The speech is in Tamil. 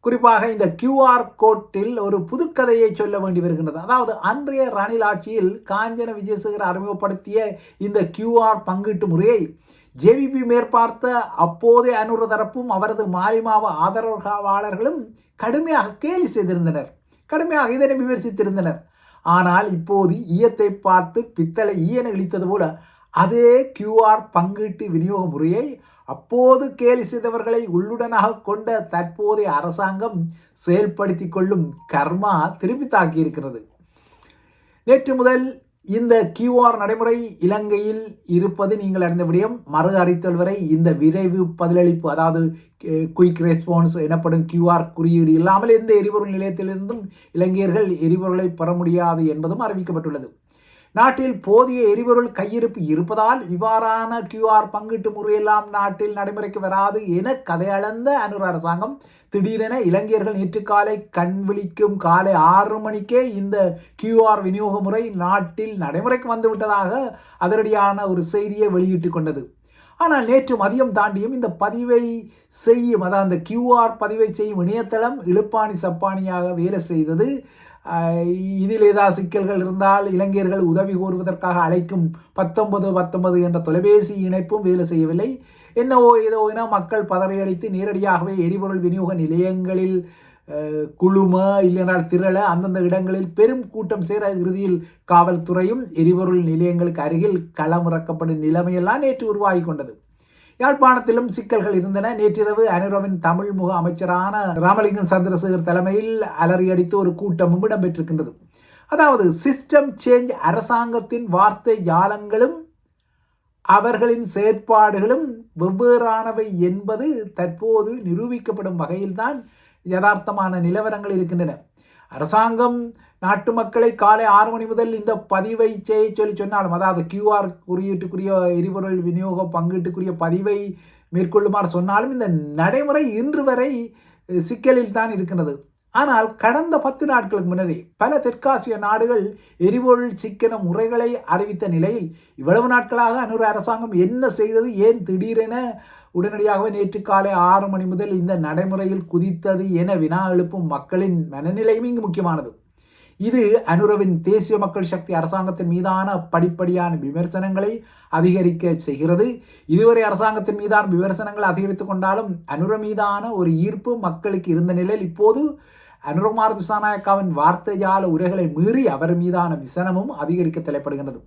குறிப்பாக இந்த கியூஆர் கோட்டில் ஒரு புதுக்கதையை சொல்ல வேண்டி வருகின்றது. அதாவது அன்றைய ரணில் ஆட்சியில் காஞ்சன விஜயசேகர் அறிமுகப்படுத்திய இந்த கியூஆர் பங்கீட்டு முறையை ஜேவிபி மேற்பார்த்த அப்போதைய அனுர தரப்பும் அவரது மாலிமாவ ஆதரவாளர்களும் கடுமையாக கேலி செய்திருந்தனர், கடுமையாக இதனை விமர்சித்திருந்தனர். ஆனால் இப்போது ஈயத்தை பார்த்து பித்தளை ஈயன இழித்தது போல அதே கியூஆர் பங்கீட்டு விநியோக முறையை அப்போது கேலி செய்தவர்களை உள்ளுடனாக கொண்ட தற்போதைய அரசாங்கம் செயல்படுத்தி கொள்ளும் கர்மா திருப்பி தாக்கியிருக்கிறது. நேற்று முதல் இந்த கியூஆர் நடைமுறை இலங்கையில் இருப்பது நீங்கள் அறிந்த விடயம். மறு அறித்தல் வரை இந்த விரைவு பதிலளிப்பு, அதாவது குயிக் ரெஸ்பான்ஸ் எனப்படும் கியூஆர் குறியீடு இல்லாமல் எந்த எரிபொருள் நிலையத்திலிருந்தும் இலங்கையர்கள் எரிபொருளை பெற முடியாது என்பதும் அறிவிக்கப்பட்டுள்ளது. நாட்டில் போதிய எரிபொருள் கையிருப்பு இருப்பதால் இவ்வாறான கியூஆர் பங்கீட்டு முறையெல்லாம் நாட்டில் நடைமுறைக்கு வராது என கதையளந்த அனுர அரசாங்கம் திடீரென இலங்கையர்கள் நேற்று காலை கண் விழிக்கும் காலை 6 மணிக்கே இந்த கியூஆர் விநியோக முறை நாட்டில் நடைமுறைக்கு வந்துவிட்டதாக அதிரடியான ஒரு செய்தியை வெளியிட்டு கொண்டது. ஆனால் நேற்று மதியம் தாண்டியும் இந்த பதிவை செய்யும், அதாவது அந்த கியூஆர் பதிவை செய்யும் இணையதளம் இழுப்பாணி சப்பானியாக வேலை செய்தது. இதில் ஏதாவது சிக்கல்கள் இருந்தால் இலங்கையர்கள் உதவி கோருவதற்காக அழைக்கும் 1919 என்ற தொலைபேசி இணைப்பும் வேலை செய்யவில்லை. என்னவோ ஏதோ என மக்கள் பதறியளித்து நேரடியாகவே எரிபொருள் விநியோக நிலையங்களில் குழும இல்லைனால் திரள அந்தந்த இடங்களில் பெரும் கூட்டம் சேர இறுதியில் காவல்துறையும் எரிபொருள் நிலையங்களுக்கு அருகில் களமிறக்கப்படும் நிலைமையெல்லாம் நேற்று உருவாகி கொண்டது. யாழ்ப்பாணத்திலும் சிக்கல்கள் இருந்தன. நேற்றிரவு அனுரவின் தமிழ் முக அமைச்சரான ராமலிங்கம் சந்திரசேகர் தலைமையில் அலறியடித்து ஒரு கூட்டமும் இடம்பெற்றிருக்கின்றது. அதாவது சிஸ்டம் சேஞ்ச், அரசாங்கத்தின் வார்த்தை ஜாலங்களும் அவர்களின் செயற்பாடுகளும் வெவ்வேறானவை என்பது தற்போது நிரூபிக்கப்படும் வகையில்தான் யதார்த்தமான நிலவரங்கள் இருக்கின்றன. அரசாங்கம் நாட்டு மக்களை காலை 6 மணி முதல் இந்த பதிவை செய்ய சொல்லி சொன்னாலும், அதாவது கியூஆர் குறியீட்டுக்குரிய எரிபொருள் விநியோக பங்கீட்டுக்குரிய பதிவை மேற்கொள்ளுமாறு சொன்னாலும் இந்த நடைமுறை இன்று வரை சிக்கலில் தான் இருக்கின்றது. ஆனால் கடந்த 10 நாட்களுக்கு முன்னரே பல தெற்காசிய நாடுகள் எரிபொருள் சிக்கன முறைகளை அறிவித்த நிலையில் இவ்வளவு நாட்களாக அனுர அரசாங்கம் என்ன செய்தது, ஏன் திடீரென உடனடியாகவே நேற்று காலை 6 மணி முதல் இந்த நடைமுறையில் குதித்தது என வினா எழுப்பும் மக்களின் மனநிலையும் இங்கு முக்கியமானது. இது அனுரவின் தேசிய மக்கள் சக்தி அரசாங்கத்தின் மீதான படிப்படியான விமர்சனங்களை அதிகரிக்க செய்கிறது. இதுவரை அரசாங்கத்தின் மீதான விமர்சனங்கள் அதிகரித்துக் கொண்டாலும் அனுர மீதான ஒரு ஈர்ப்பு மக்களுக்கு இருந்த நிலையில் இப்போது அனுரகுமார திசாநாயக்காவின் வார்த்தை ஜால உரைகளை மீறி அவர் மீதான விசனமும் அதிகரிக்க தலைப்படுகின்றது.